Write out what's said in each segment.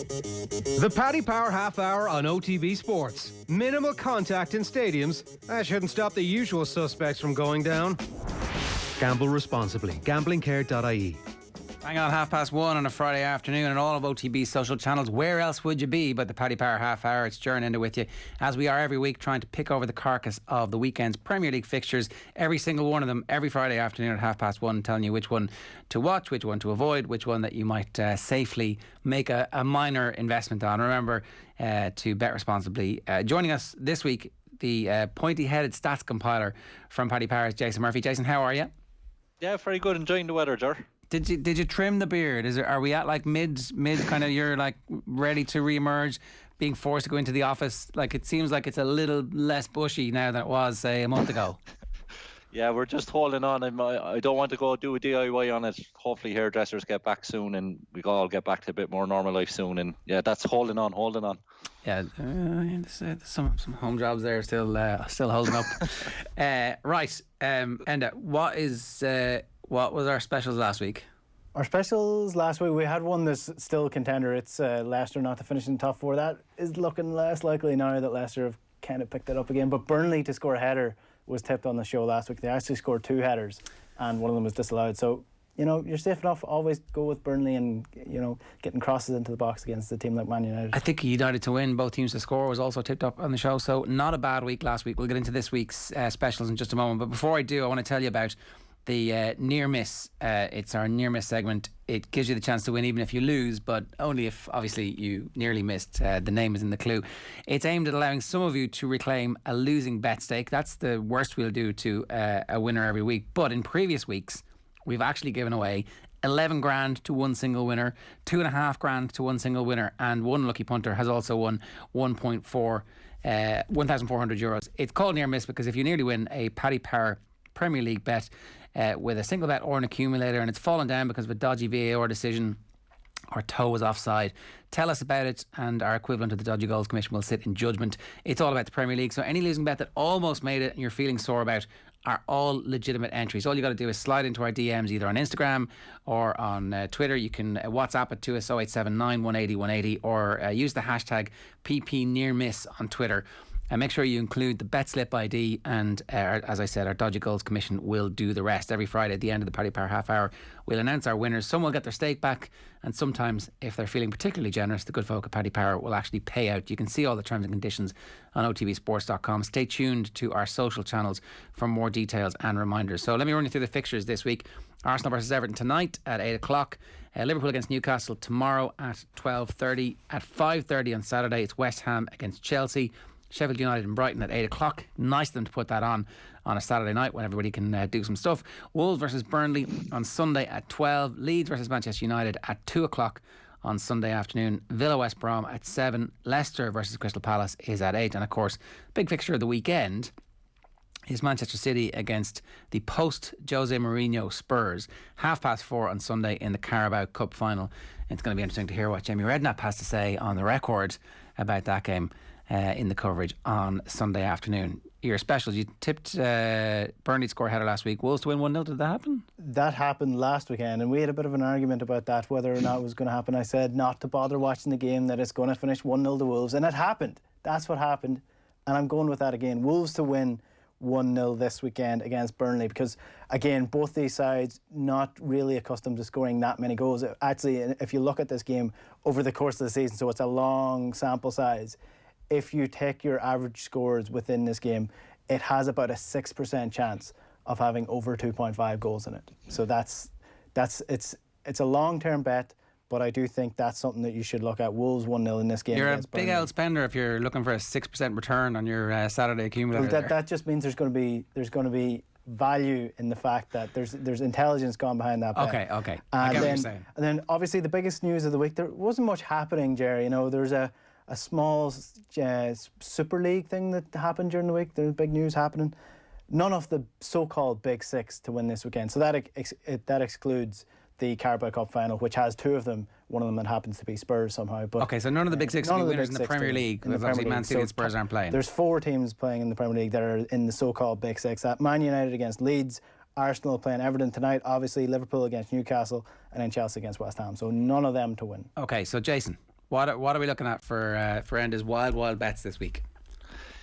The Paddy Power Half Hour on OTB Sports. Minimal contact in stadiums. That shouldn't stop the usual suspects from going down. Gamble responsibly. Gamblingcare.ie. Hang on, 1:30 on a Friday afternoon and all of OTB's social channels. Where else would you be but the Paddy Power Half Hour? It's Ger and Enda with you, as we are every week, trying to pick over the carcass of the weekend's Premier League fixtures. Every single one of them, every Friday afternoon at 1:30, telling you which one to watch, which one to avoid, which one that you might safely make a minor investment on. Remember to bet responsibly. Joining us this week, the pointy-headed stats compiler from Paddy Power is Jason Murphy. Jason, how are you? Yeah, very good. Enjoying the weather, Ger. Did you trim the beard? Are we at like mid kind of, you're like ready to re-emerge, being forced to go into the office? Like, it seems like it's a little less bushy now than it was, say, a month ago. Yeah, we're just holding on. I don't want to go do a DIY on it. Hopefully hairdressers get back soon and we all get back to a bit more normal life soon. And yeah, that's holding on. Yeah, there's some home jobs there still holding up. Right, Enda, what was our specials last week? Our specials last week, we had one that's still a contender. It's Leicester not to finish in the top four. That is looking less likely now that Leicester have kind of picked it up again. But Burnley to score a header was tipped on the show last week. They actually scored 2 headers and one of them was disallowed. So, you know, you're safe enough. Always go with Burnley and, you know, getting crosses into the box against a team like Man United. I think United to win, both teams to score, was also tipped up on the show. So not a bad week last week. We'll get into this week's specials in just a moment. But before I do, I want to tell you about the near miss. It's our near miss segment. It gives you the chance to win even if you lose, but only if obviously you nearly missed. The name is in the clue. It's aimed at allowing some of you to reclaim a losing bet stake. That's the worst we'll do to a winner every week. But in previous weeks, we've actually given away 11 grand to one single winner, 2.5 grand to one single winner, and one lucky punter has also won 1,400 euros. It's called near miss because if you nearly win a Paddy Power Premier League bet with a single bet or an accumulator and it's fallen down because of a dodgy VAR decision or toe was offside, tell us about it and our equivalent of the Dodgy Goals Commission will sit in judgment. It's all about the Premier League, so any losing bet that almost made it and you're feeling sore about are all legitimate entries. All you got to do is slide into our DMs either on Instagram or on Twitter. You can WhatsApp it to us 0879 180 180 or use the hashtag PPNearMiss on Twitter. And make sure you include the bet slip ID and as I said, our Dodgy Goals Commission will do the rest. Every Friday at the end of the Paddy Power Half Hour we'll announce our winners. Some will get their stake back and sometimes, if they're feeling particularly generous, the good folk at Paddy Power will actually pay out. You can see all the terms and conditions on otbsports.com. Stay tuned to our social channels for more details and reminders. So let me run you through the fixtures this week. Arsenal versus Everton tonight at 8 o'clock. Liverpool against Newcastle tomorrow at 12:30. At 5:30 on Saturday it's West Ham against Chelsea. Sheffield United and Brighton at 8 o'clock. Nice of them to put that on a Saturday night when everybody can do some stuff. Wolves versus Burnley on Sunday at 12. Leeds versus Manchester United at 2 o'clock on Sunday afternoon. Villa West Brom at 7. Leicester versus Crystal Palace is at 8. And of course, big fixture of the weekend is Manchester City against the post-Jose Mourinho Spurs. 4:30 on Sunday in the Carabao Cup final. It's going to be interesting to hear what Jamie Redknapp has to say on the record about that game in the coverage on Sunday afternoon. Your specials, you tipped Burnley to score a header last week. Wolves to win 1-0. Did that happen? That happened last weekend and we had a bit of an argument about that, whether or not it was going to happen. I said not to bother watching the game, that it's going to finish 1-0 to Wolves, and it happened. That's what happened, and I'm going with that again. Wolves to win 1-0 this weekend against Burnley because, again, both these sides not really accustomed to scoring that many goals. Actually, if you look at this game over the course of the season, so it's a long sample size, if you take your average scores within this game, it has about a 6% chance of having over 2.5 goals in it. So it's a long-term bet, but I do think that's something that you should look at. Wolves 1-0 in this game. You're a big old spender if you're looking for a 6% return on your Saturday accumulator. Well, that just means there's going to be value in the fact that there's intelligence gone behind that bet. Okay. I get what you're saying. And then obviously the biggest news of the week, there wasn't much happening, Jerry. You know, there's a small Super League thing that happened during the week. There's big news happening. None of the so-called Big Six to win this weekend. So that excludes the Carabao Cup final, which has 2 of them. One of them that happens to be Spurs somehow. But okay, so none of the Big Six will be winners in the Premier League, because obviously Man City and Spurs aren't playing. There's 4 teams playing in the Premier League that are in the so-called Big Six. That Man United against Leeds, Arsenal playing Everton tonight, obviously Liverpool against Newcastle, and then Chelsea against West Ham. So none of them to win. Okay, so Jason, What are we looking at for Enda's wild bets this week?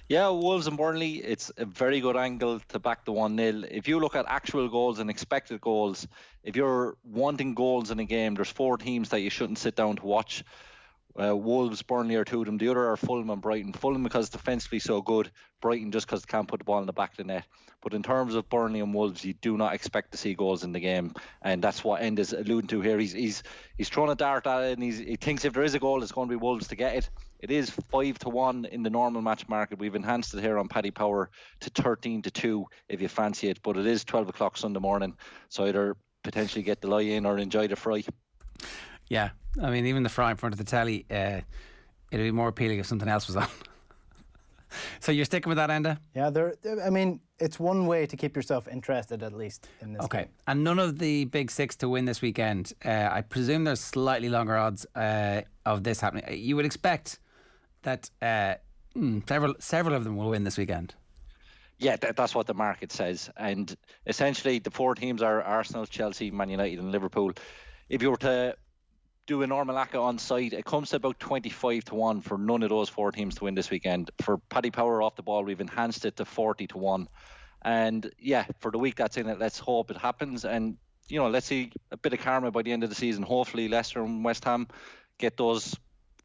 Yeah, Wolves and Burnley, it's a very good angle to back the 1-0. If you look at actual goals and expected goals, if you're wanting goals in a game, there's 4 teams that you shouldn't sit down to watch. Wolves, Burnley are 2 of them. The other are Fulham and Brighton. Fulham because defensively so good. Brighton just because they can't put the ball in the back of the net. But in terms of Burnley and Wolves, you do not expect to see goals in the game, and that's what Enda's alluding to here. He's throwing a dart at it, and he thinks if there is a goal, it's going to be Wolves to get it. It is 5-1 in the normal match market. We've enhanced it here on Paddy Power to 13-2 if you fancy it. But it is 12 o'clock Sunday morning, so either potentially get the lie in or enjoy the fry. Yeah, I mean, even the fry in front of the telly, it'd be more appealing if something else was on. So you're sticking with that, Enda? Yeah, I mean, it's one way to keep yourself interested, at least, in this game. And none of the big 6 to win this weekend. I presume there's slightly longer odds of this happening. You would expect that several of them will win this weekend. Yeah, that's what the market says. And essentially, the 4 teams are Arsenal, Chelsea, Man United and Liverpool. If you were to do a normal ACCA on site, it comes to about 25-1 for none of those 4 teams to win this weekend. For Paddy Power off the ball, we've enhanced it to 40-1. And yeah, for the week that's in it, let's hope it happens. And, let's see a bit of karma by the end of the season. Hopefully Leicester and West Ham get those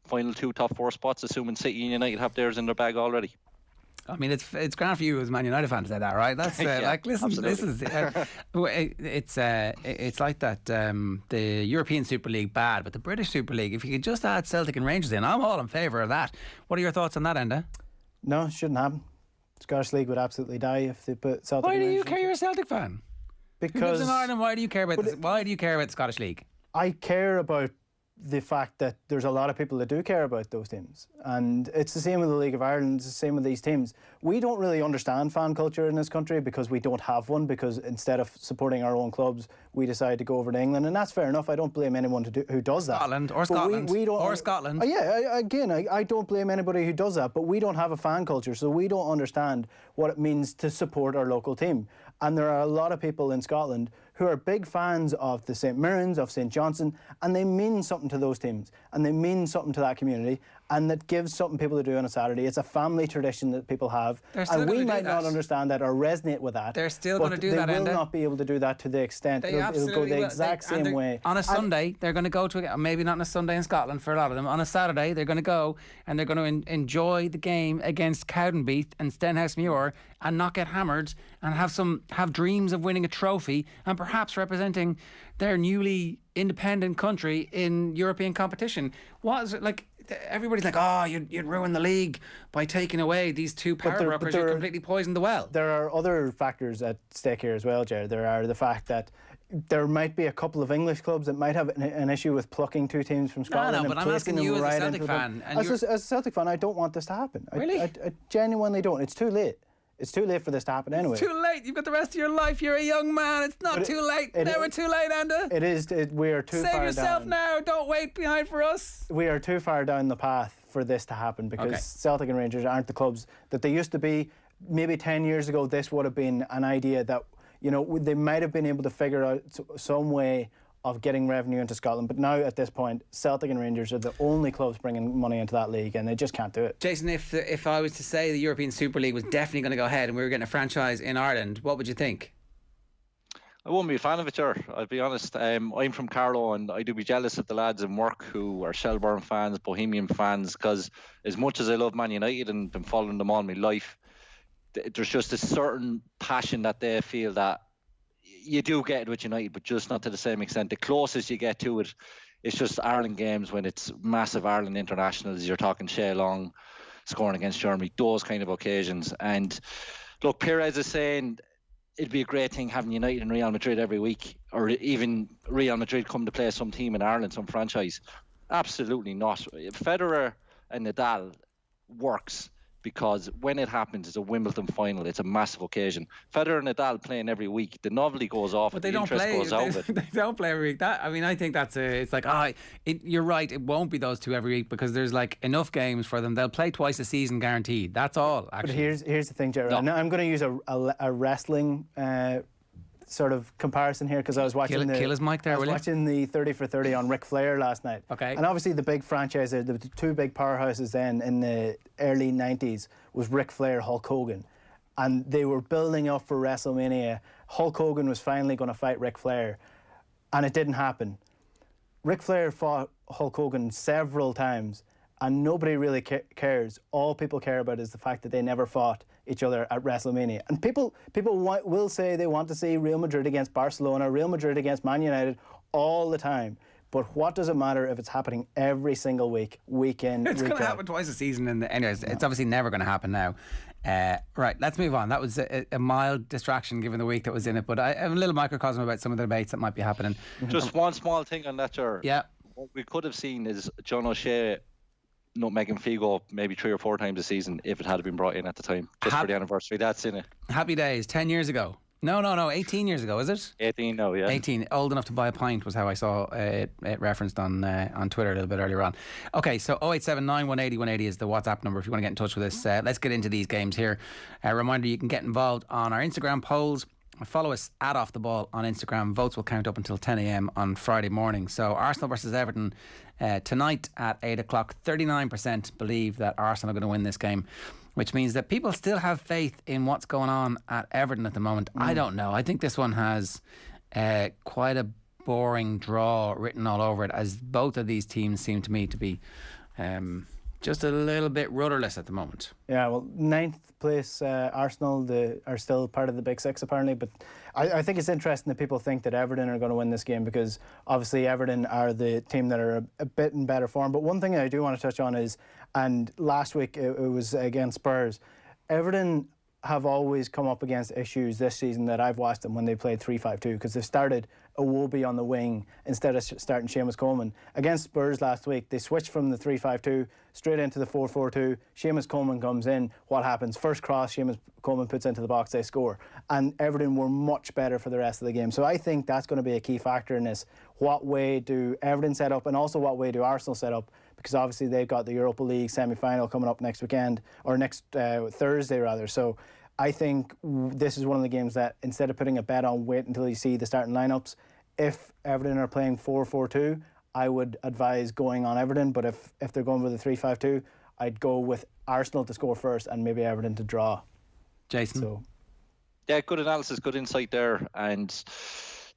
final 2 top 4 spots, assuming City and United have theirs in their bag already. I mean, it's grand for you as a Man United fan to say that, right? That's listen, this is it's like that. The European Super League bad, but the British Super League, if you could just add Celtic and Rangers in, I'm all in favour of that. What are your thoughts on that, Enda? No, it shouldn't happen. Scottish League would absolutely die if they put Celtic. Why do you care? You're a Celtic fan. Because who lives in Ireland? Why do you care about this? Why do you care about the Scottish League? I care about the fact that there's a lot of people that do care about those teams, and it's the same with the League of Ireland, it's the same with these teams. We don't really understand fan culture in this country because we don't have one, because instead of supporting our own clubs we decide to go over to England, and that's fair enough. I don't blame anyone who does that. Scotland. I don't blame anybody who does that, but we don't have a fan culture, so we don't understand what it means to support our local team. And there are a lot of people in Scotland who are big fans of the St Mirrens, of St Johnstone, and they mean something to those teams, and they mean something to that community, and that gives something people to do on a Saturday. It's a family tradition that people have, and we might not understand that or resonate with that. They're still going to do that, They will not be able to do that to the extent. It'll go the exact same way. On a Sunday, they're going to go to, maybe not on a Sunday in Scotland for a lot of them, on a Saturday they're going to go and they're going to enjoy the game against Cowdenbeath and Stenhousemuir and not get hammered and have dreams of winning a trophy and perhaps representing their newly independent country in European competition. What is it like? Everybody's like, oh, you'd ruin the league by taking away these 2 power brokers. You completely poisoned the well. There are other factors at stake here as well, Jared. There are the fact that there might be a couple of English clubs that might have an issue with plucking 2 teams from Scotland. No, but I'm asking you as a Celtic fan. As a Celtic fan, I don't want this to happen. Really? I genuinely don't. It's too late. It's too late for this to happen anyway. It's too late. You've got the rest of your life. You're a young man. It's not too late. Never too late, Enda. It is. We are too far down. Save yourself now. Don't wait behind for us. We are too far down the path for this to happen because Celtic and Rangers aren't the clubs that they used to be. Maybe 10 years ago, this would have been an idea that, they might have been able to figure out some way of getting revenue into Scotland, but now at this point Celtic and Rangers are the only clubs bringing money into that league, and they just can't do it. Jason, if I was to say the European Super League was definitely going to go ahead and we were getting a franchise in Ireland, what would you think? I wouldn't be a fan of it, sure. I'll be honest. I'm from Carlow, and I do be jealous of the lads in work who are Shelbourne fans, Bohemian fans, because as much as I love Man United and been following them all my life, there's just a certain passion that they feel that you do get it with United, but just not to the same extent. The closest you get to it, it's just Ireland games when it's massive Ireland internationals. You're talking Shea Long scoring against Germany, those kind of occasions. And look, Perez is saying it'd be a great thing having United and Real Madrid every week, or even Real Madrid come to play some team in Ireland, some franchise. Absolutely not. Federer and Nadal works because when it happens, it's a Wimbledon final. It's a massive occasion. Federer and Nadal playing every week, the novelty goes off, but the interest goes out of it. They don't play every week. I think that's it's like, you're right, it won't be those 2 every week because there's like enough games for them. They'll play twice a season guaranteed. That's all, actually. But here's the thing, Jerry. No. I'm going to use a wrestling sort of comparison here because I was watching kill his mic there, I was watching the 30 for 30 on Ric Flair last night. Okay. And obviously the big franchise, the two big powerhouses then in the early 90s was Ric Flair, Hulk Hogan. And they were building up for WrestleMania. Hulk Hogan was finally going to fight Ric Flair. And it didn't happen. Ric Flair fought Hulk Hogan several times. And nobody really cares. All people care about is the fact that they never fought each other at WrestleMania. And people will say they want to see Real Madrid against Barcelona, Real Madrid against Man United all the time. But what does it matter if it's happening every single week, week in, It's week going to out? happen twice a season. Anyways, it's obviously never going to happen now. Right, let's move on. That was a mild distraction given the week that was in it. But I have a little microcosm about some of the debates that might be happening. Just one small thing on that, Ger. Yeah. What we could have seen is John O'Shea nutmegging Figo maybe 3 or 4 times a season if it had been brought in at the time, just for the anniversary. That's in it. Happy days, 10 years ago. No, 18 years ago, is it? 18 now, yeah. 18, old enough to buy a pint was how I saw it referenced on Twitter a little bit earlier on. Okay, so 0879 180 180 is the WhatsApp number if you want to get in touch with us. Let's get into these games here. Reminder, you can get involved on our Instagram polls. Follow us at Off The Ball on Instagram. Votes will count up until 10 a.m. on Friday morning. So Arsenal versus Everton tonight at 8 o'clock. 39% believe that Arsenal are going to win this game, which means that people still have faith in what's going on at Everton at the moment. I don't know. I think this one has quite a boring draw written all over it, as both of these teams seem to me to be just a little bit rudderless at the moment. Yeah, well, 9th place Arsenal are still part of the Big Six apparently, but I think it's interesting that people think that Everton are going to win this game because obviously Everton are the team that are a bit in better form. But one thing I do want to touch on is, and last week it was against Spurs, Everton have always come up against issues this season that I've watched them when they played 3-5-2 because they started Iwobi on the wing instead of starting Seamus Coleman. Against Spurs last week, they switched from the 3-5-2 straight into the 4-4-2. Seamus Coleman comes in. What happens? First cross, Seamus Coleman puts into the box, they score. And Everton were much better for the rest of the game. So I think that's going to be a key factor in this. What way do Everton set up and also what way do Arsenal set up? Because obviously they've got the Europa League semi-final coming up next weekend, or next Thursday rather. So I think this is one of the games that instead of putting a bet on wait until you see the starting lineups, if Everton are playing 4-4-2, I would advise going on Everton. But if they're going with a 3-5-2, I'd go with Arsenal to score first and maybe Everton to draw. Jason? So, yeah, good analysis, good insight there. And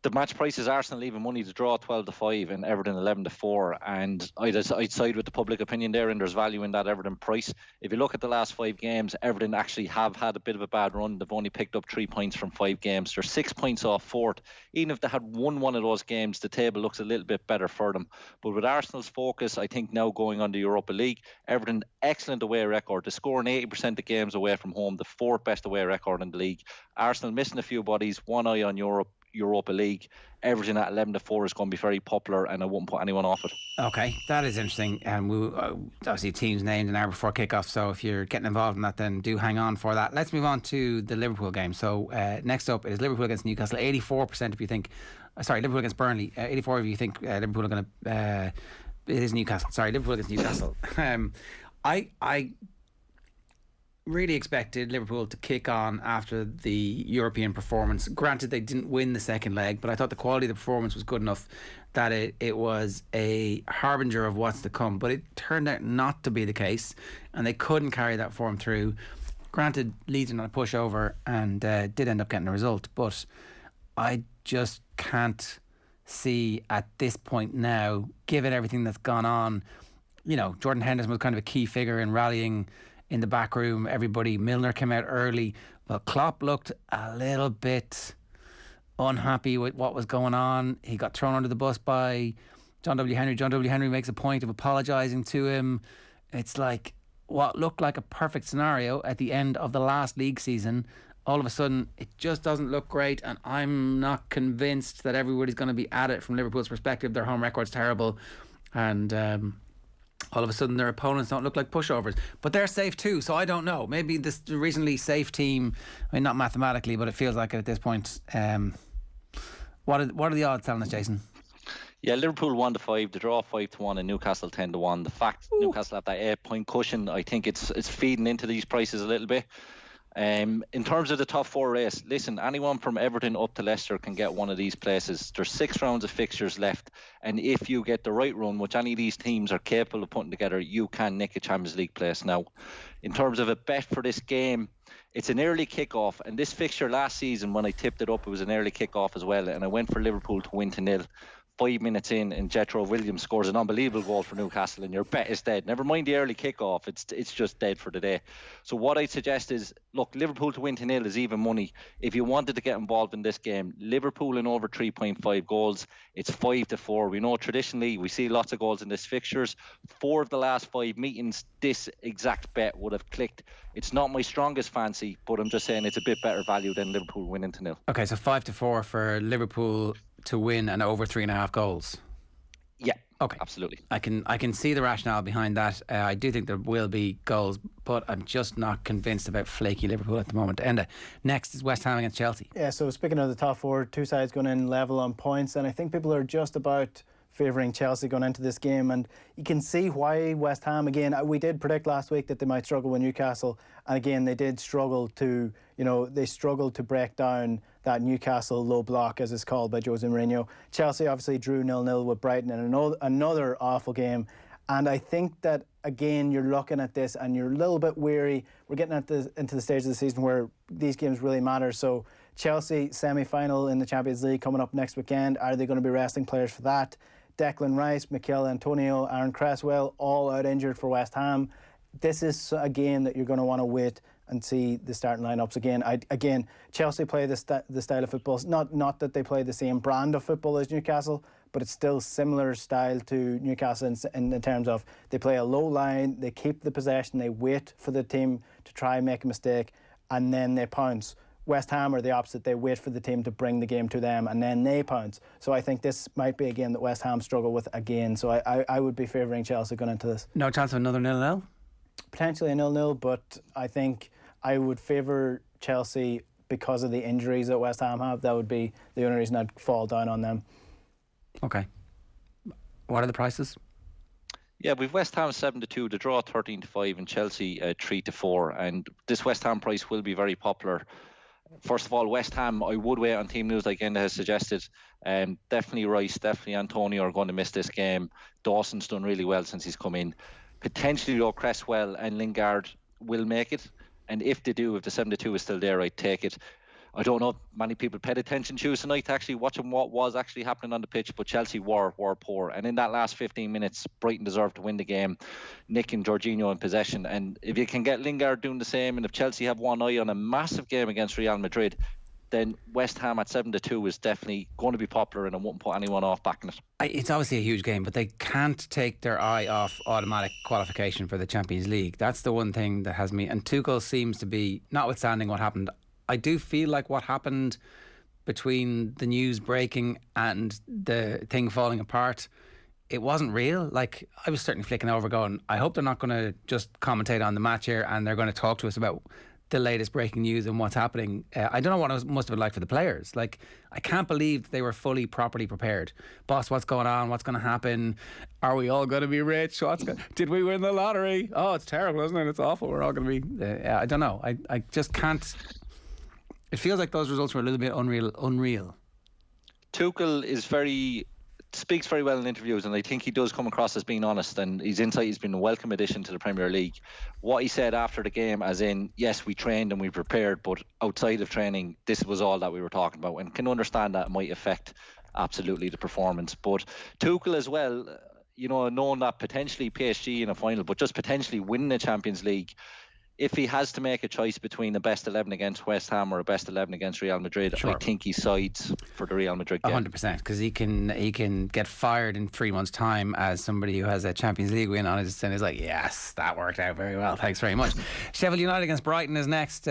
the match price is Arsenal leaving money to draw 12-5 and Everton 11-4, and I'd side with the public opinion there, and there's value in that Everton price. If you look at the last 5 games, Everton actually have had a bit of a bad run. They've only picked up 3 points from 5 games. They're 6 points off fourth. Even if they had won one of those games, the table looks a little bit better for them. But with Arsenal's focus, I think now going on the Europa League, Everton, excellent away record. They're scoring 80% of games away from home, the 4th best away record in the league. Arsenal missing a few bodies, one eye on Europa League. Everton at 11-4 is going to be very popular, and I wouldn't put anyone off it. Okay, that is interesting. And we obviously teams named an hour before kickoff, so if you're getting involved in that, then do hang on for that. Let's move on to the Liverpool game. So next up is Liverpool against Newcastle. 84% if you think, Liverpool against Burnley. 84 if you think Liverpool are going to. It is Newcastle. Sorry, Liverpool against Newcastle. I really expected Liverpool to kick on after the European performance. Granted, they didn't win the second leg, but I thought the quality of the performance was good enough that it was a harbinger of what's to come. But it turned out not to be the case, and they couldn't carry that form through. Granted, Leeds are not a pushover and did end up getting a result, but I just can't see at this point now, given everything that's gone on. You know, Jordan Henderson was kind of a key figure in rallying in the back room. Everybody, Milner came out early, but Klopp looked a little bit unhappy with what was going on. He got thrown under the bus by John W. Henry. John W. Henry makes a point of apologising to him. It's like what looked like a perfect scenario at the end of the last league season. All of a sudden, it just doesn't look great, and I'm not convinced that everybody's going to be at it from Liverpool's perspective. Their home record's terrible, and all of a sudden their opponents don't look like pushovers, but they're safe too, so I don't know. Maybe this recently safe team, I mean, not mathematically, but it feels like it at this point. What are the odds telling us, Jason? Yeah, Liverpool 1-5, the draw 5-1, and Newcastle 10-1. The fact Newcastle have that 8-point cushion, I think it's feeding into these prices a little bit. In terms of the top 4 race, listen, anyone from Everton up to Leicester can get one of these places. There's 6 rounds of fixtures left, and if you get the right run, which any of these teams are capable of putting together, you can nick a Champions League place. Now, in terms of a bet for this game, it's an early kickoff, and this fixture last season, when I tipped it up, it was an early kickoff as well, and I went for Liverpool to win 2-0. 5 minutes in, and Jethro Williams scores an unbelievable goal for Newcastle, and your bet is dead. Never mind the early kickoff, it's just dead for the day. So what I suggest is, look, Liverpool to win 2-0 is even money. If you wanted to get involved in this game, Liverpool in over 3.5 goals, it's 5-4. We know traditionally we see lots of goals in this fixtures. 4 of the last 5 meetings, this exact bet would have clicked. It's not my strongest fancy, but I'm just saying it's a bit better value than Liverpool winning 2-0. Okay, so 5-4 for Liverpool to win and over 3.5 goals. Yeah, okay, absolutely. I can see the rationale behind that. I do think there will be goals, but I'm just not convinced about flaky Liverpool at the moment. Enda, next is West Ham against Chelsea. Yeah, so speaking of the top 4, 2 sides going in level on points, and I think people are just about favouring Chelsea going into this game, and you can see why West Ham, again, we did predict last week that they might struggle with Newcastle, and again they did struggle to, they struggled to break down that Newcastle low block, as it's called by Jose Mourinho. Chelsea obviously drew 0-0 with Brighton in another awful game, and I think that again you're looking at this and you're a little bit weary. We're getting into the stage of the season where these games really matter. So Chelsea semi-final in the Champions League coming up next weekend. Are they going to be resting players for that? Declan Rice, Mikel Antonio, Aaron Cresswell, all out injured for West Ham. This is a game that you're going to want to wait and see the starting lineups again. Chelsea play the style of football. Not that they play the same brand of football as Newcastle, but it's still similar style to Newcastle in terms of they play a low line, they keep the possession, they wait for the team to try and make a mistake, and then they pounce. West Ham are the opposite. They wait for the team to bring the game to them and then they pounce. So I think this might be a game that West Ham struggle with again. So I would be favouring Chelsea going into this. No chance of another 0-0? Potentially a 0-0, but I think I would favour Chelsea because of the injuries that West Ham have. That would be the only reason I'd fall down on them. Okay. What are the prices? Yeah, we've West Ham 7-2, the draw 13-5, and Chelsea 3-4. And this West Ham price will be very popular. First of all, West Ham, I would wait on team news like Enda has suggested. Definitely Rice, definitely Antonio are going to miss this game. Dawson's done really well since he's come in. Potentially, though, Cresswell and Lingard will make it. And if they do, if the 7-2 is still there, I'd take it. I don't know if many people paid attention Tuesday night to actually watching what was actually happening on the pitch, but Chelsea were poor. And in that last 15 minutes, Brighton deserved to win the game. Nick and Jorginho in possession. And if you can get Lingard doing the same, and if Chelsea have one eye on a massive game against Real Madrid, then West Ham at 7-2 is definitely going to be popular, and I wouldn't put anyone off backing it. It's obviously a huge game, but they can't take their eye off automatic qualification for the Champions League. That's the one thing that has me. And Tuchel seems to be, notwithstanding what happened, I do feel like what happened between the news breaking and the thing falling apart, it wasn't real. Like, I was certainly flicking over going, I hope they're not going to just commentate on the match here and they're going to talk to us about the latest breaking news and what's happening. I don't know what it must have been like for the players. Like, I can't believe that they were fully properly prepared. Boss, what's going on? What's going to happen? Are we all going to be rich? Did we win the lottery? Oh, it's terrible, isn't it? It's awful. We're all going to be... I don't know. I just can't... It feels like those results were a little bit unreal. Tuchel speaks very well in interviews, and I think he does come across as being honest, and his insight has been a welcome addition to the Premier League. What he said after the game, as in, yes, we trained and we prepared, but outside of training, this was all that we were talking about, and can understand that it might affect absolutely the performance. But Tuchel as well, knowing that potentially PSG in a final, but just potentially winning the Champions League, if he has to make a choice between a best 11 against West Ham or a best 11 against Real Madrid, sure, I think he sides for the Real Madrid game. 100%, because he can get fired in 3 months' time as somebody who has a Champions League win on his, and is like, yes, that worked out very well, thanks very much. Sheffield United against Brighton is next.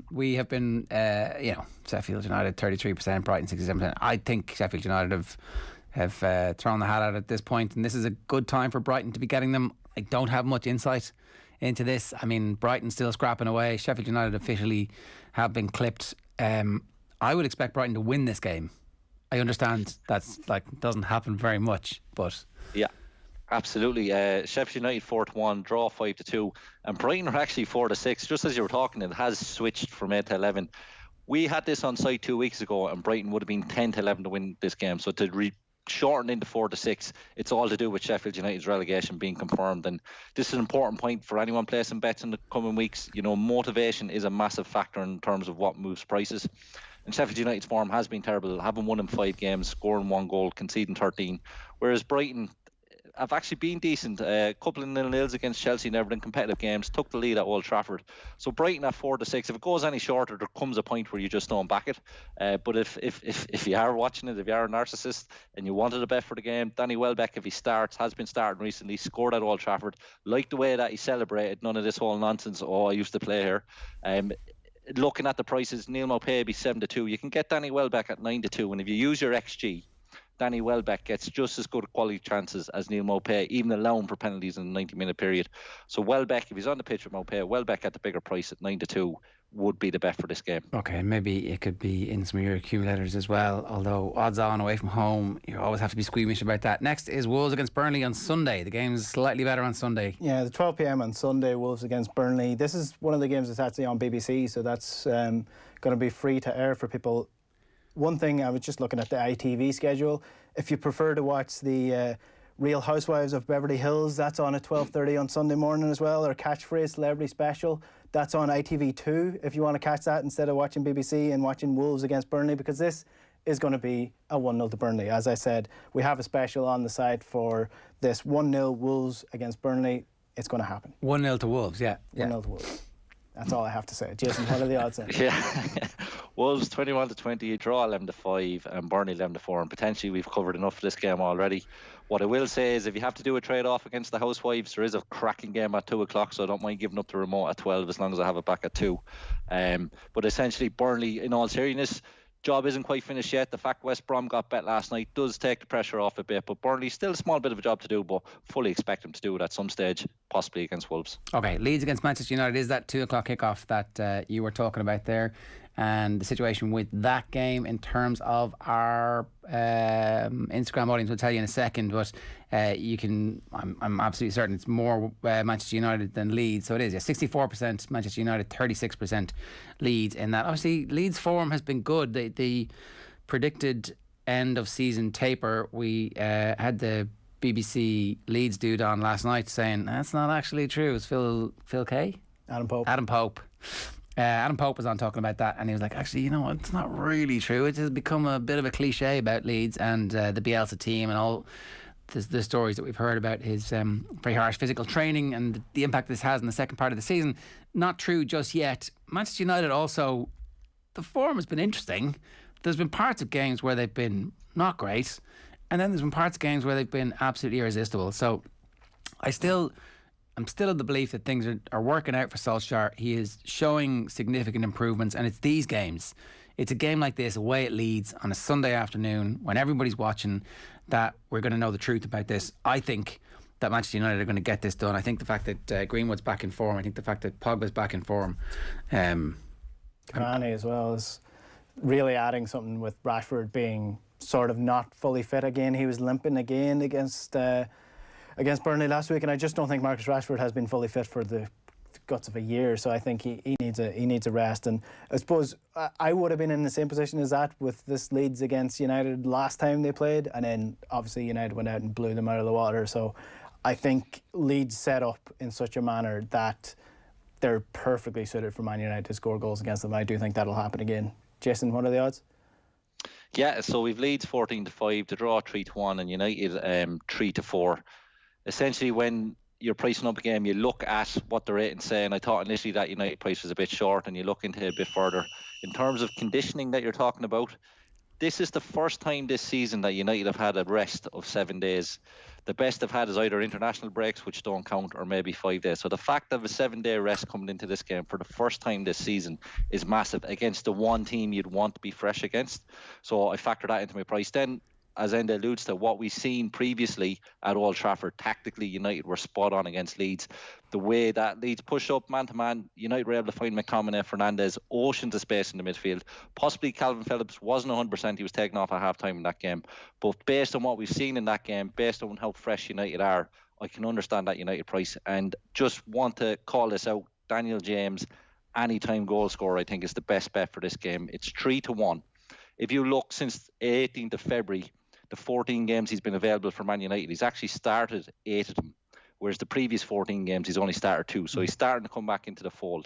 We have been, Sheffield United 33%, Brighton 67%. I think Sheffield United have thrown the hat out at this point, and this is a good time for Brighton to be getting them. I don't have much insight into this. I mean, Brighton still scrapping away. Sheffield United officially have been clipped. I would expect Brighton to win this game. I understand that's doesn't happen very much, but yeah, Absolutely. Sheffield United 4-1, draw 5-2, and Brighton are actually 4-6. Just as you were talking, it has switched from 8-11. We had this on site 2 weeks ago, and Brighton would have been 10-11 to win this game. So to shorten into 4-6, it's all to do with Sheffield United's relegation being confirmed. And this is an important point for anyone placing bets in the coming weeks. You know, motivation is a massive factor in terms of what moves prices. And Sheffield United's form has been terrible, having won in 5 games, scoring 1 goal, conceding 13. Whereas Brighton have actually been decent. A couple of 0-0s against Chelsea and Everton, competitive games, took the lead at Old Trafford. So Brighton at 4-6. If it goes any shorter, there comes a point where you just don't back it. But if you are watching it, if you are a narcissist and you wanted a bet for the game, Danny Welbeck, if he starts, has been starting recently, scored at Old Trafford. Like the way that he celebrated, none of this whole nonsense, oh, I used to play here. Looking at the prices, Neil Maupay be 7-2. You can get Danny Welbeck at 9-2, and if you use your XG, Danny Welbeck gets just as good quality chances as Neil Maupay, even allowing for penalties in a 90-minute period. So Welbeck, if he's on the pitch with Maupay, Welbeck at the bigger price at 9-2 would be the bet for this game. Okay, and maybe it could be in some of your accumulators as well, although odds on away from home, you always have to be squeamish about that. Next is Wolves against Burnley on Sunday. The game's slightly better on Sunday. Yeah, the 12 p.m. on Sunday, Wolves against Burnley. This is one of the games that's actually on BBC, so that's going to be free to air for people. One thing, I was just looking at the ITV schedule. If you prefer to watch the Real Housewives of Beverly Hills, that's on at 12:30 on Sunday morning as well, or Catchphrase Celebrity Special. That's on ITV2 if you want to catch that instead of watching BBC and watching Wolves against Burnley, because this is going to be a 1-0 to Burnley. As I said, we have a special on the site for this 1-0 Wolves against Burnley. It's going to happen. 1-0 to Wolves, yeah. 1-0 to Wolves. That's all I have to say. Jason, what are the odds then? Yeah. Wolves 21-20, draw 11-5, and Burnley 11-4. And potentially we've covered enough of this game already. What I will say is, if you have to do a trade-off against the Housewives, there is a cracking game at 2 o'clock, so I don't mind giving up the remote at 12 as long as I have it back at 2. But essentially, Burnley, in all seriousness, job isn't quite finished yet. The fact West Brom got bet last night does take the pressure off a bit, but Burnley still a small bit of a job to do, but fully expect them to do it at some stage, possibly against Wolves. Okay, Leeds against Manchester United is that 2 o'clock kickoff that you were talking about there, and the situation with that game in terms of our Instagram audience will tell you in a second, but you can, I'm absolutely certain it's more Manchester United than Leeds, so it is, yeah, 64% Manchester United, 36% Leeds in that. Obviously Leeds' form has been good. The predicted end of season taper, we had the BBC Leeds dude on last night saying that's not actually true. It's Phil Kay? Adam Pope. Adam Pope was on talking about that, and he was like, actually, you know what, it's not really true. It has become a bit of a cliche about Leeds and the Bielsa team and all the stories that we've heard about his very harsh physical training and the impact this has in the second part of the season. Not true just yet. Manchester United also, the form has been interesting. There's been parts of games where they've been not great, and then there's been parts of games where they've been absolutely irresistible. So I'm still of the belief that things are working out for Solskjaer. He is showing significant improvements, and it's these games. It's a game like this away at Leeds on a Sunday afternoon when everybody's watching that we're going to know the truth about this. I think that Manchester United are going to get this done. I think the fact that Greenwood's back in form, I think the fact that Pogba's back in form, Cavani as well is really adding something with Rashford being sort of not fully fit again. He was limping again against Burnley last week, and I just don't think Marcus Rashford has been fully fit for the guts of a year. So I think he needs a rest. And I suppose I would have been in the same position as that with this Leeds against United last time they played, and then obviously United went out and blew them out of the water. So I think Leeds set up in such a manner that they're perfectly suited for Man United to score goals against them. I do think that'll happen again. Jason, what are the odds? Yeah, so we've Leeds 14-5, to draw 3-1, and United 3-4. Essentially, when you're pricing up a game, you look at what the ratings say, and I thought initially that United price was a bit short, and you look into it a bit further. In terms of conditioning that you're talking about, this is the first time this season that United have had a rest of 7 days. The best they've had is either international breaks, which don't count, or maybe 5 days. So the fact of a 7-day rest coming into this game for the first time this season is massive against the one team you'd want to be fresh against. So I factor that into my price. Then as Enda alludes to, what we've seen previously at Old Trafford, tactically United were spot on against Leeds. The way that Leeds pushed up man-to-man, United were able to find McTominay, Fernandes, oceans of space in the midfield. Possibly Calvin Phillips wasn't 100%, he was taken off at half-time in that game. But based on what we've seen in that game, based on how fresh United are, I can understand that United price. And just want to call this out, Daniel James, anytime goal scorer, I think is the best bet for this game. It's 3-1. If you look since 18th of February, the 14 games he's been available for Man United, he's actually started 8 of them, whereas the previous 14 games he's only started 2. So he's starting to come back into the fold.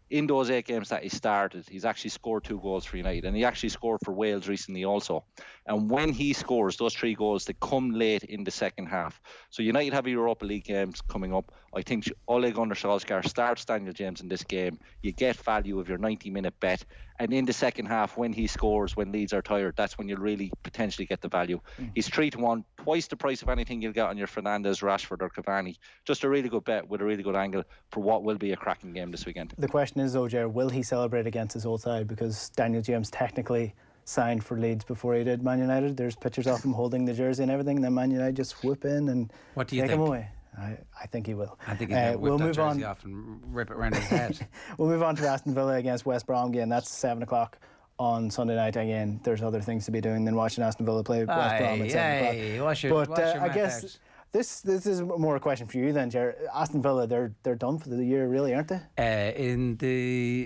In those 8 games that he started, he's actually scored 2 goals for United, and he actually scored for Wales recently also. And when he scores those 3 goals, they come late in the second half. So United have a Europa League games coming up. I think Ole Gunnar Solskjaer starts Daniel James in this game. You get value of your 90-minute bet. And in the second half, when he scores, when Leeds are tired, that's when you'll really potentially get the value. He's 3-1, twice the price of anything you'll get on your Fernandes, Rashford or Cavani. Just a really good bet with a really good angle for what will be a cracking game this weekend. The question is, though, Ger, will he celebrate against his old side? Because Daniel James technically signed for Leeds before he did Man United. There's pictures of him holding the jersey and everything. Then Man United just swoop in and take him away. I think he will. I think he's going to whip that jersey off and rip it around his head. We'll move on to Aston Villa against West Brom again. That's 7 o'clock on Sunday night. Again, there's other things to be doing than watching Aston Villa play West Brom at 7 o'clock. But I guess this is more a question for you then, Ger. Aston Villa, they're done for the year, really, aren't they? In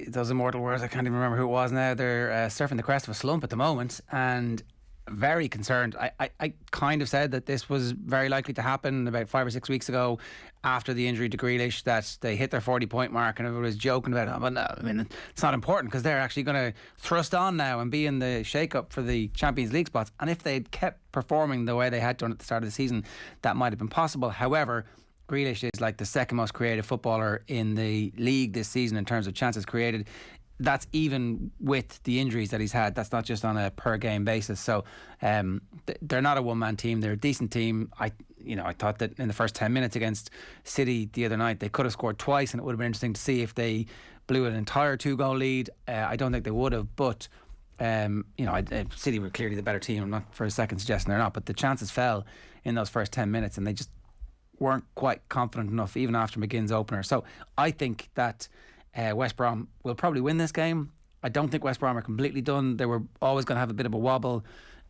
those immortal words, I can't even remember who it was now. They're surfing the crest of a slump at the moment, and very concerned. I kind of said that this was very likely to happen about 5 or 6 weeks ago after the injury to Grealish, that they hit their 40-point mark and everybody was joking about it. But no, I mean, it's not important because they're actually going to thrust on now and be in the shake-up for the Champions League spots. And if they'd kept performing the way they had done at the start of the season, that might have been possible. However, Grealish is like the second most creative footballer in the league this season in terms of chances created. That's even with the injuries that he's had. That's not just on a per game basis. So they're not a one-man team. They're a decent team. I thought that in the first 10 minutes against City the other night, they could have scored twice, and it would have been interesting to see if they blew an entire 2-goal lead. I don't think they would have, but City were clearly the better team. I'm not for a second suggesting they're not, but the chances fell in those first 10 minutes, and they just weren't quite confident enough, even after McGinn's opener. So I think that West Brom will probably win this game. I don't think West Brom are completely done. They were always going to have a bit of a wobble,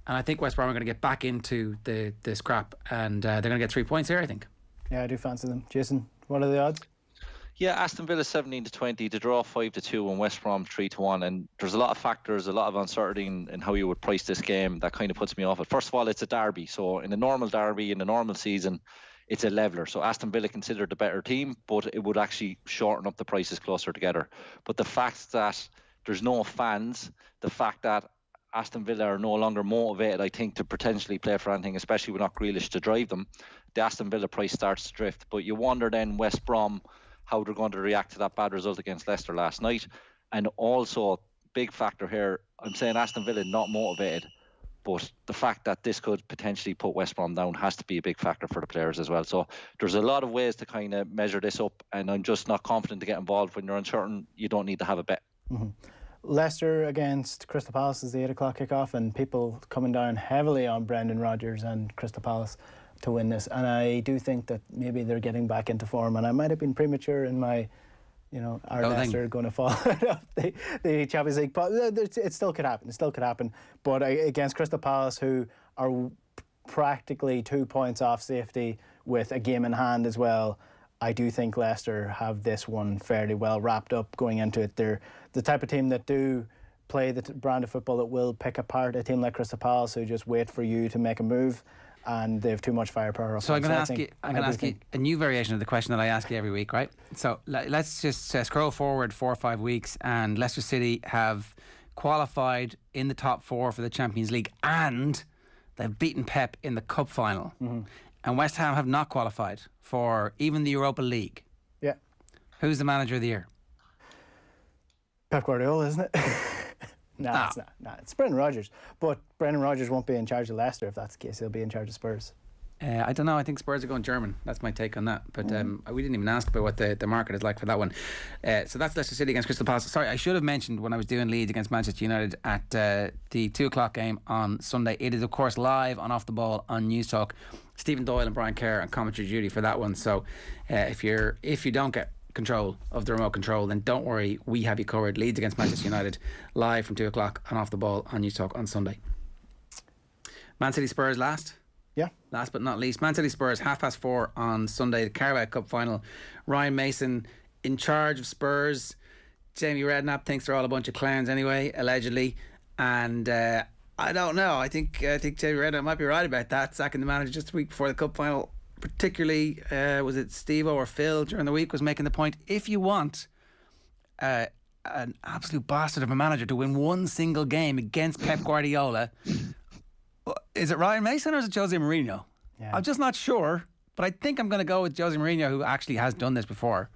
and I think West Brom are going to get back into the scrap, and they're going to get 3 points here, I think. Yeah, I do fancy them. Jason, what are the odds? Yeah, Aston Villa 17-20, to draw 5-2, and West Brom 3-1. And there's a lot of factors, a lot of uncertainty in how you would price this game that kind of puts me off it. First of all, it's a derby, so in a normal derby, in a normal season, it's a leveler. So Aston Villa considered the better team, but it would actually shorten up the prices closer together. But the fact that there's no fans, the fact that Aston Villa are no longer motivated, I think, to potentially play for anything, especially with not Grealish to drive them, the Aston Villa price starts to drift. But you wonder then West Brom, how they're going to react to that bad result against Leicester last night. And also, big factor here, I'm saying Aston Villa not motivated, but the fact that this could potentially put West Brom down has to be a big factor for the players as well. So there's a lot of ways to kind of measure this up, and I'm just not confident to get involved. When you're uncertain, you don't need to have a bet. Mm-hmm. Leicester against Crystal Palace is the 8 o'clock kickoff, and people coming down heavily on Brendan Rodgers and Crystal Palace to win this. And I do think that maybe they're getting back into form, and I might have been premature in my are Leicester going to fall out of the Champions League? But it still could happen. It still could happen. But against Crystal Palace, who are practically 2 points off safety with a game in hand as well, I do think Leicester have this one fairly well wrapped up going into it. They're the type of team that do play the brand of football that will pick apart a team like Crystal Palace, who just wait for you to make a move, and they have too much firepower. So I'm going to ask you a new variation of the question that I ask you every week, right? So let's just scroll forward 4 or 5 weeks, and Leicester City have qualified in the top 4 for the Champions League, and they've beaten Pep in the cup final. Mm-hmm. And West Ham have not qualified for even the Europa League. Yeah. Who's the manager of the year? Pep Guardiola, isn't it? No, it's not. Nah, it's Brendan Rodgers. But Brendan Rodgers won't be in charge of Leicester if that's the case. He'll be in charge of Spurs. I don't know. I think Spurs are going German. That's my take on that. But we didn't even ask about what the market is like for that one. So that's Leicester City against Crystal Palace. Sorry, I should have mentioned when I was doing Leeds against Manchester United at the 2 o'clock game on Sunday. It is, of course, live on Off the Ball on News Talk. Stephen Doyle and Brian Kerr on commentary duty for that one. So if you don't get control of the remote control, then don't worry, we have you covered. Leeds against Manchester United live from 2 o'clock on Off the Ball on News Talk on Sunday. Man City Spurs last. Yeah. Last but not least, Man City Spurs 4:30 on Sunday, the Carabao Cup final. Ryan Mason in charge of Spurs. Jamie Redknapp thinks they're all a bunch of clowns anyway, allegedly. And I don't know. I think Jamie Redknapp might be right about that, sacking the manager just a week before the cup final. Particularly, was it Steve-O or Phil during the week was making the point, if you want an absolute bastard of a manager to win one single game against Pep Guardiola, is it Ryan Mason or is it Jose Mourinho? Yeah. I'm just not sure, but I think I'm going to go with Jose Mourinho, who actually has done this before.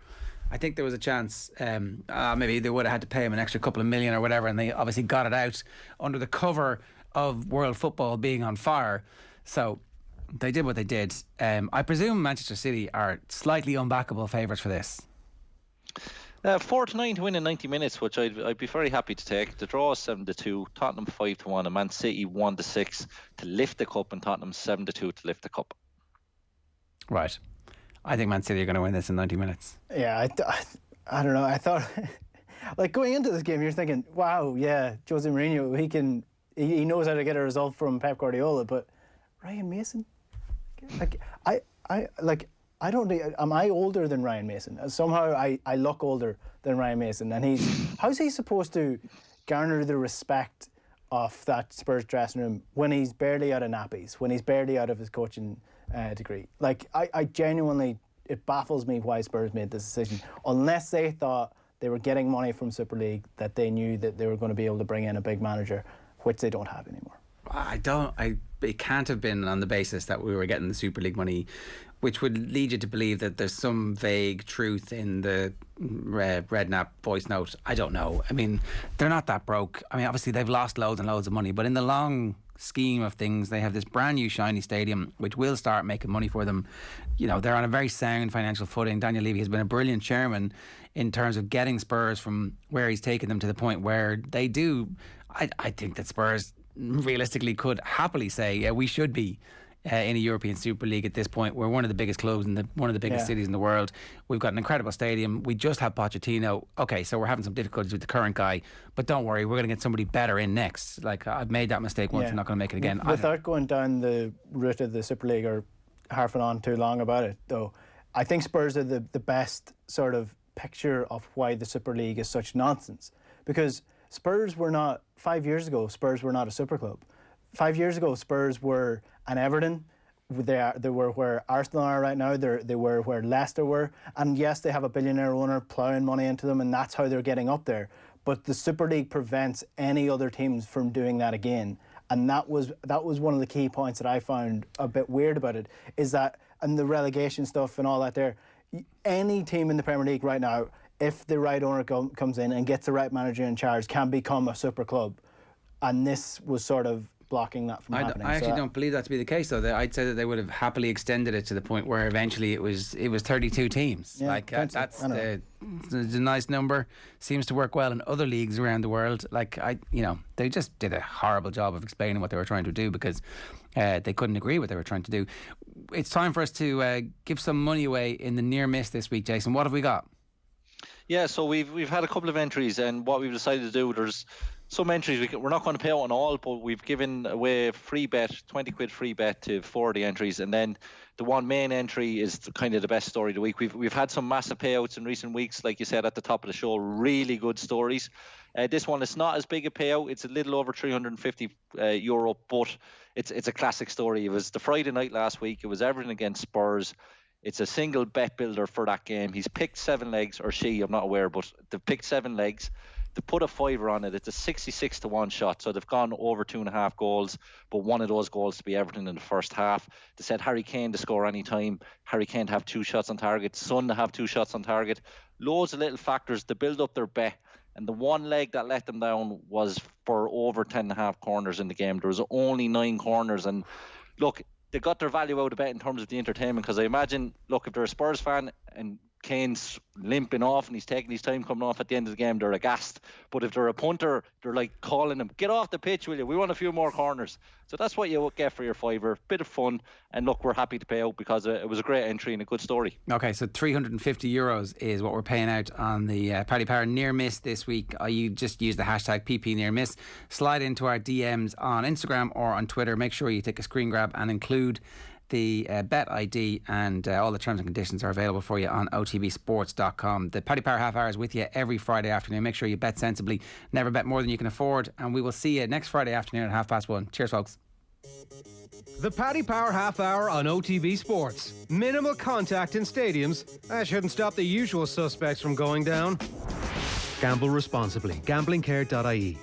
I think there was a chance maybe they would have had to pay him an extra couple of million or whatever, and they obviously got it out under the cover of world football being on fire. So they did what they did. I presume Manchester City are slightly unbackable favourites for this. 4-9 to win in 90 minutes, which I'd be very happy to take. The draw is 7-2, Tottenham 5-1, and Man City 1-6 to lift the cup, and Tottenham 7-2 to lift the cup. Right. I think Man City are going to win this in 90 minutes. Yeah, I don't know. I thought, like, going into this game, you're thinking, wow, yeah, Jose Mourinho, he knows how to get a result from Pep Guardiola, but Ryan Mason, I don't think, am I older than Ryan Mason? Somehow I look older than Ryan Mason, and how's he supposed to garner the respect of that Spurs dressing room when he's barely out of nappies, when he's barely out of his coaching degree? Like, I genuinely, it baffles me why Spurs made this decision, unless they thought they were getting money from Super League, that they knew that they were going to be able to bring in a big manager, which they don't have anymore. It can't have been on the basis that we were getting the Super League money, which would lead you to believe that there's some vague truth in the Redknapp voice note. I don't know. I mean, they're not that broke. I mean, obviously they've lost loads and loads of money, but in the long scheme of things, they have this brand new shiny stadium which will start making money for them. You know, they're on a very sound financial footing. Daniel Levy has been a brilliant chairman in terms of getting Spurs from where he's taken them to the point where they do. I think that Spurs realistically could happily say, yeah, we should be in a European Super League at this point. We're one of the biggest clubs in one of the biggest cities in the world. We've got an incredible stadium. We just have Pochettino. Okay, so we're having some difficulties with the current guy, but don't worry, we're going to get somebody better in next. Like, I've made that mistake once, I'm not going to make it again. Without going down the route of the Super League or harping on too long about it, though, I think Spurs are the best sort of picture of why the Super League is such nonsense. Because Spurs were not, 5 years ago, Spurs were not a super club. 5 years ago, Spurs were an Everton. They were where Arsenal are right now. They were where Leicester were. And yes, they have a billionaire owner ploughing money into them, and that's how they're getting up there. But the Super League prevents any other teams from doing that again. And that was one of the key points that I found a bit weird about it, is that, and the relegation stuff and all that there, any team in the Premier League right now, if the right owner comes in and gets the right manager in charge, can become a super club. And this was sort of blocking that from happening. I actually don't believe that to be the case, though. I'd say that they would have happily extended it to the point where eventually it was 32 teams. Yeah, like that's the nice number. Seems to work well in other leagues around the world. Like, they just did a horrible job of explaining what they were trying to do because they couldn't agree what they were trying to do. It's time for us to give some money away in the near miss this week, Jason. What have we got? Yeah, so we've had a couple of entries, and what we've decided to do, there's some entries we're not going to pay out on all, but we've given away a free bet, 20 quid free bet to 4 of the entries, and then the one main entry is kind of the best story of the week. We've had some massive payouts in recent weeks, like you said at the top of the show, really good stories. This one, it's not as big a payout. It's a little over €350, but it's a classic story. It was the Friday night last week. It was Everton against Spurs. It's a single bet builder for that game. He's picked 7 legs, or she, I'm not aware, but they've picked 7 legs. They put a fiver on it. It's a 66-1 shot. So they've gone over 2.5 goals, but one of those goals to be Everton in the first half. They said Harry Kane to score any time. Harry Kane to have 2 shots on target. Son to have 2 shots on target. Loads of little factors to build up their bet. And the one leg that let them down was for over 10.5 corners in the game. There was only 9 corners. And look, they got their value out of it in terms of the entertainment. Because I imagine, look, if they're a Spurs fan and Kane's limping off and he's taking his time coming off at the end of the game, they're aghast. But if they're a punter, they're like calling him, get off the pitch, will you? We want a few more corners. So that's what you get for your fiver. Bit of fun. And look, we're happy to pay out because it was a great entry and a good story. Okay, so €350 is what we're paying out on the Paddy Power near miss this week. You just use the hashtag PP near miss. Slide into our DMs on Instagram or on Twitter. Make sure you take a screen grab and include the bet ID, and all the terms and conditions are available for you on otbsports.com. The Paddy Power half hour is with you every Friday afternoon. Make sure you bet sensibly, never bet more than you can afford, and we will see you next Friday afternoon at 1:30. Cheers, folks. The Paddy Power half hour on OTB Sports. Minimal contact in stadiums. That shouldn't stop the usual suspects from going down. Gamble responsibly. Gamblingcare.ie.